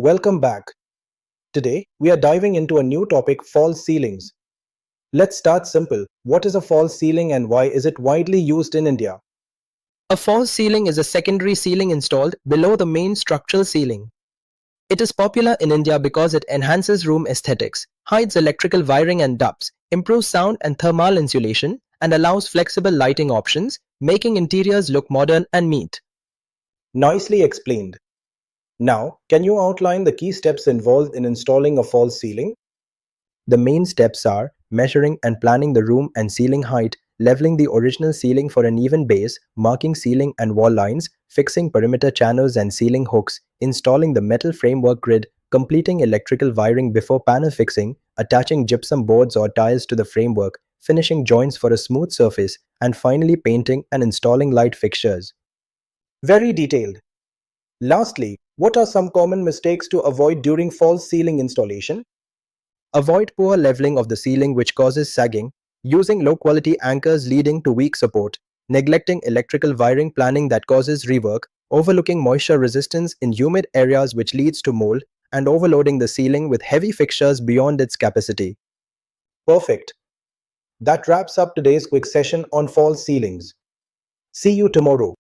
Welcome back. Today, we are diving into a new topic, false ceilings. Let's start simple. What is a false ceiling and why is it widely used in India? A false ceiling is a secondary ceiling installed below the main structural ceiling. It is popular in India because it enhances room aesthetics, hides electrical wiring and ducts, improves sound and thermal insulation, and allows flexible lighting options, making interiors look modern and neat. Nicely explained. Now, can you outline the key steps involved in installing a false ceiling? The main steps are measuring and planning the room and ceiling height, leveling the original ceiling for an even base, marking ceiling and wall lines, fixing perimeter channels and ceiling hooks, installing the metal framework grid, completing electrical wiring before panel fixing, attaching gypsum boards or tiles to the framework, finishing joints for a smooth surface, and finally painting and installing light fixtures. Very detailed. Lastly, what are some common mistakes to avoid during false ceiling installation? Avoid poor leveling of the ceiling which causes sagging, using low quality anchors leading to weak support, neglecting electrical wiring planning that causes rework, overlooking moisture resistance in humid areas which leads to mold, and overloading the ceiling with heavy fixtures beyond its capacity. Perfect. That wraps up today's quick session on false ceilings. See you tomorrow.